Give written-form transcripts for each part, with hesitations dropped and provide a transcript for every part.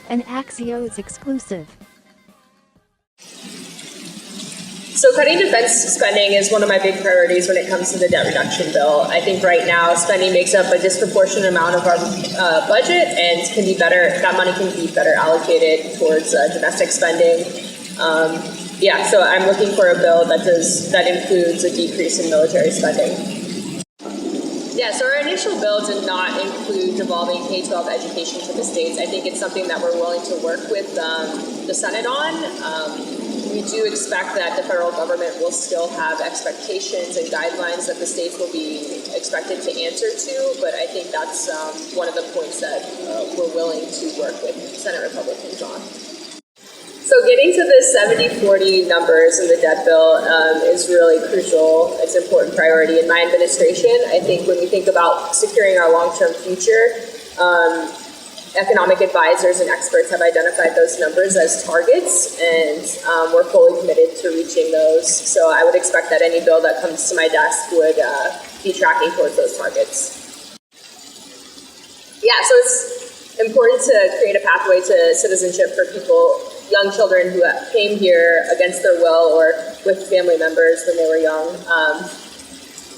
an Axios exclusive. So cutting defense spending is one of my big priorities when it comes to the debt reduction bill. I think right now spending makes up a disproportionate amount of our budget and that money can be better allocated towards domestic spending. So I'm looking for a bill that includes a decrease in military spending. Yeah, so our initial bill did not include devolving K-12 education to the states. I think it's something that we're willing to work with the Senate on. We do expect that the federal government will still have expectations and guidelines that the states will be expected to answer to, but I think that's one of the points that we're willing to work with Senate Republicans on. So getting to the 70-40 numbers in the debt bill is really crucial. It's an important priority in my administration. I think when we think about securing our long-term future, economic advisors and experts have identified those numbers as targets, and we're fully committed to reaching those. So I would expect that any bill that comes to my desk would be tracking towards those targets. Yeah, so it's important to create a pathway to citizenship for young children who came here against their will or with family members when they were young.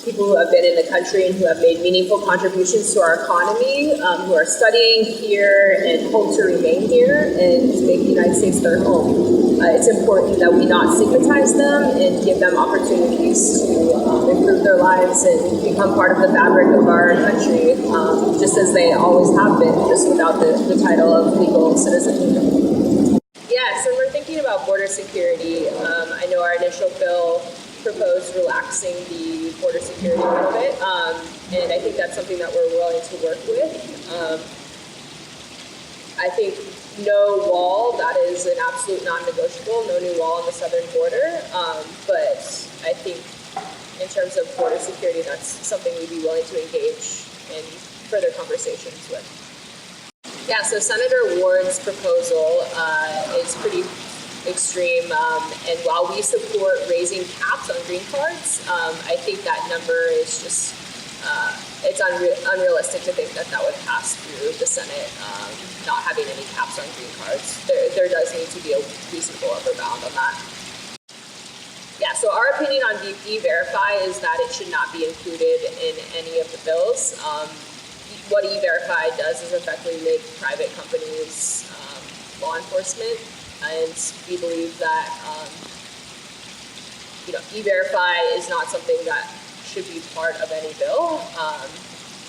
People who have been in the country and who have made meaningful contributions to our economy, who are studying here and hope to remain here and make the United States their home. It's important that we not stigmatize them and give them opportunities to improve their lives and become part of the fabric of our country, just as they always have been, just without the title of legal citizen. Yeah, so we're thinking about border security. I know our initial bill proposed relaxing the border security a little bit, and I think that's something that we're willing to work with. I think no wall, that is an absolute non-negotiable, no new wall on the southern border, but I think in terms of border security, that's something we'd be willing to engage in further conversations with. Yeah, so Senator Ward's proposal is pretty extreme, and while we support raising caps on green cards, I think that number is just, it's unrealistic to think that would pass through the Senate, not having any caps on green cards. There does need to be a reasonable upper bound on that. Yeah, so our opinion on E-Verify is that it should not be included in any of the bills. What E-Verify does is effectively make private companies law enforcement, and we believe that E-Verify is not something that should be part of any bill.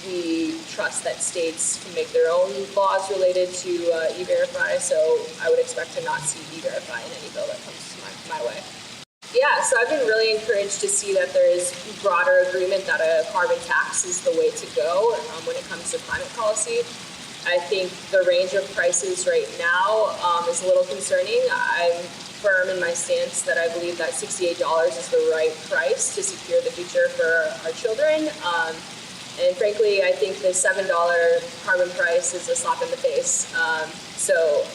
We trust that states can make their own laws related to E-Verify, so I would expect to not see E-Verify in any bill that comes my way. Yeah, so I've been really encouraged to see that there is broader agreement that a carbon tax is the way to go when it comes to climate policy. I think the range of prices right now is a little concerning. I'm firm in my stance that I believe that $68 is the right price to secure the future for our children. And frankly, I think the $7 carbon price is a slap in the face. So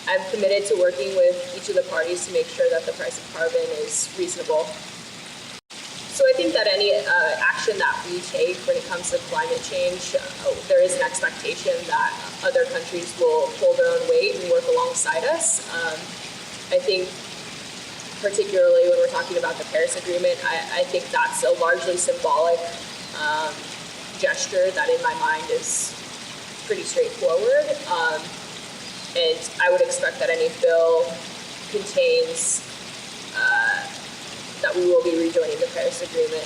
I'm committed to working with each of the parties to make sure that the price of carbon is reasonable. So I think that any action that we take when it comes to climate change, there is an expectation that other countries will pull their own weight and work alongside us. I think particularly when we're talking about the Paris Agreement, I think that's a largely symbolic gesture that in my mind is pretty straightforward. And I would expect that any bill contains that we will be rejoining the Paris Agreement